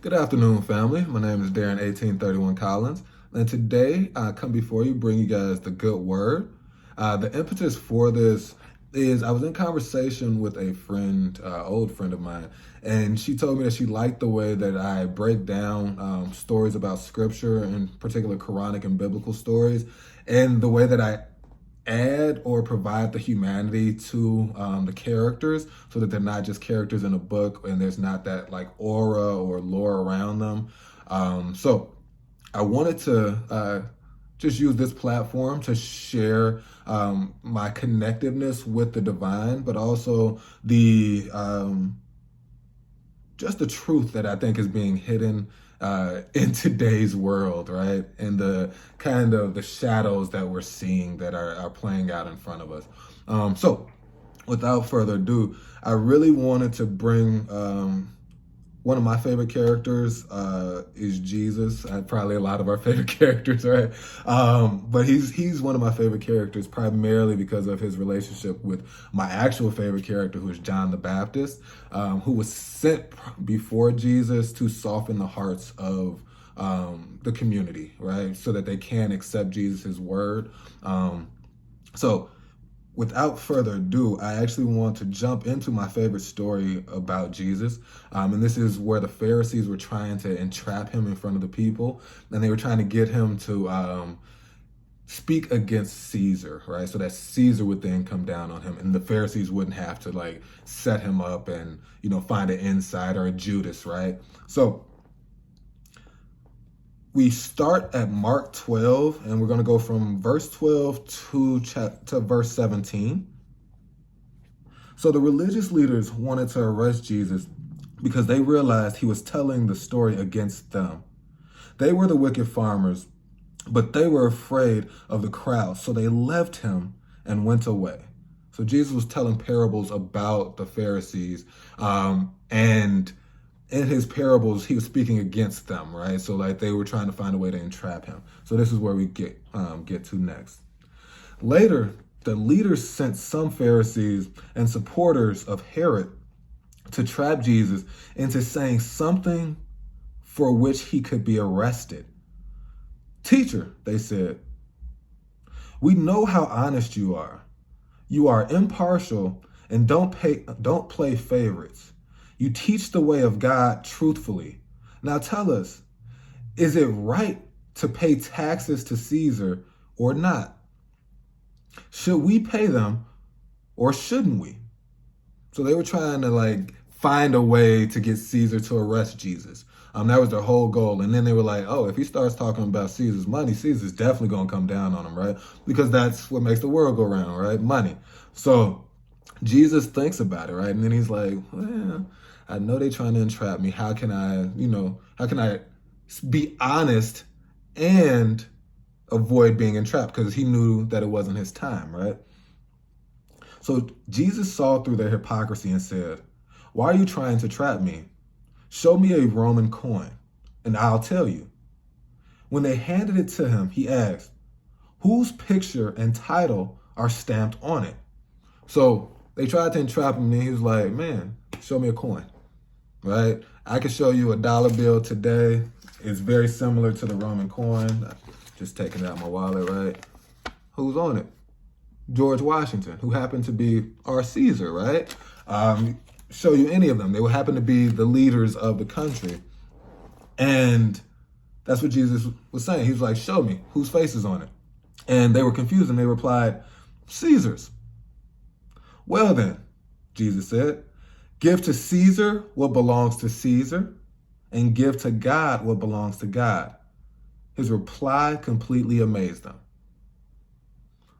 Good afternoon, family. My name is Darrin, 1831 Collins, and today I come before you, bring you guys the good word. The impetus for this is I was in conversation with a friend, old friend of mine, and she told me that she liked the way that I break down stories about scripture, in particular Quranic and biblical stories, and the way that I add or provide the humanity to the characters so that they're not just characters in a book and there's not that like aura or lore around them. So I wanted to just use this platform to share my connectiveness with the divine, but also the just the truth that I think is being hidden in today's world, right? And the kind of the shadows that we're seeing that are playing out in front of us. So, without further ado, I really wanted to bring one of my favorite characters is Jesus. Probably a lot of our favorite characters, right? But he's one of my favorite characters primarily because of his relationship with my actual favorite character, who is John the Baptist, who was sent before Jesus to soften the hearts of the community, right? So that they can accept Jesus' word. So without further ado, I actually want to jump into my favorite story about Jesus. And this is where the Pharisees were trying to entrap him in front of the people. And they were trying to get him to speak against Caesar, right? So that Caesar would then come down on him. And the Pharisees wouldn't have to like set him up and, find an insider, a Judas, right? So we start at Mark 12, and we're going to go from verse 12 to verse 17. So the religious leaders wanted to arrest Jesus because they realized he was telling the story against them. They were the wicked farmers, but they were afraid of the crowd, so they left him and went away. So Jesus was telling parables about the Pharisees, and in his parables, he was speaking against them, right? So like they were trying to find a way to entrap him. So this is where we get to next. Later, the leaders sent some Pharisees and supporters of Herod to trap Jesus into saying something for which he could be arrested. Teacher, they said, we know how honest you are. You are impartial and don't play favorites. You teach the way of God truthfully. Now tell us, is it right to pay taxes to Caesar or not? Should we pay them or shouldn't we? So they were trying to like find a way to get Caesar to arrest Jesus. That was their whole goal. And then they were like, oh, if he starts talking about Caesar's money, Caesar's definitely going to come down on him, right? Because that's what makes the world go round, right? Money. So Jesus thinks about it, right? And then he's like, well, I know they're trying to entrap me. How can I be honest and avoid being entrapped? Because he knew that it wasn't his time, right? So Jesus saw through their hypocrisy and said, why are you trying to trap me? Show me a Roman coin, and I'll tell you. When they handed it to him, he asked, whose picture and title are stamped on it? So they tried to entrap him, and he was like, man, show me a coin, right? I can show you a dollar bill today. It's very similar to the Roman coin. Just taking it out of my wallet, right? Who's on it? George Washington, who happened to be our Caesar, right? Show you any of them. They would happen to be the leaders of the country. And that's what Jesus was saying. He was like, show me whose face is on it. And they were confused and they replied, Caesar's. Well then, Jesus said, give to Caesar what belongs to Caesar and give to God what belongs to God. His reply completely amazed them.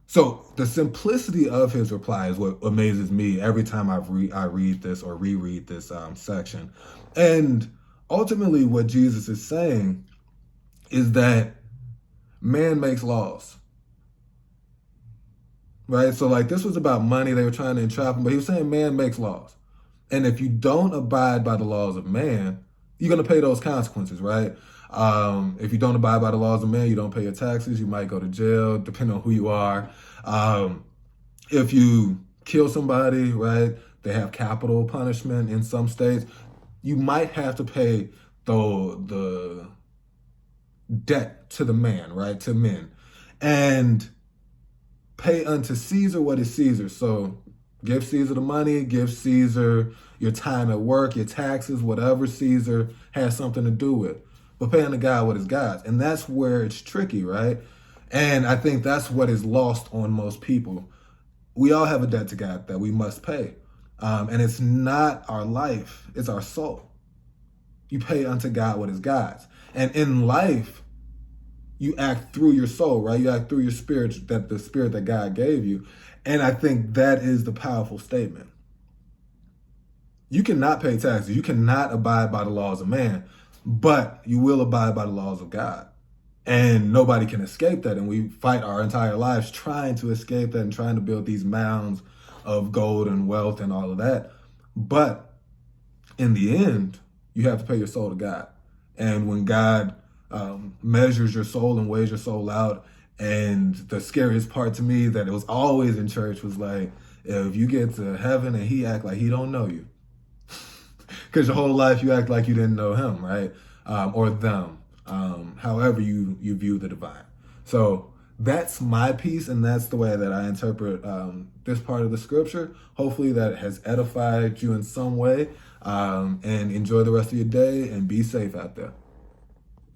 So the simplicity of his reply is what amazes me every time I read this or reread this section. And ultimately what Jesus is saying is that man makes laws, right? So like this was about money. They were trying to entrap him, but he was saying man makes laws. And if you don't abide by the laws of man, you're going to pay those consequences, right? If you don't abide by the laws of man, you don't pay your taxes, you might go to jail, depending on who you are. If you kill somebody, right, they have capital punishment in some states. You might have to pay the debt to the man, right? To men. And pay unto Caesar what is Caesar. So give Caesar the money, give Caesar your time at work, your taxes, whatever Caesar has something to do with. But pay unto God what is God's. And that's where it's tricky, right? And I think that's what is lost on most people. We all have a debt to God that we must pay. And it's not our life, it's our soul. You pay unto God what is God's. And in life, you act through your soul, right? You act through your spirit, that the spirit that God gave you. And I think that is the powerful statement. You cannot pay taxes. You cannot abide by the laws of man, but you will abide by the laws of God. And nobody can escape that. And we fight our entire lives trying to escape that and trying to build these mounds of gold and wealth and all of that. But in the end, you have to pay your soul to God. And when God measures your soul and weighs your soul out, and the scariest part to me that it was always in church was like, if you get to heaven and he act like he don't know you, because your whole life you act like you didn't know him, right? Or them, however you view the divine. So that's my piece, and that's the way that I interpret this part of the scripture. Hopefully that has edified you in some way, and enjoy the rest of your day and be safe out there.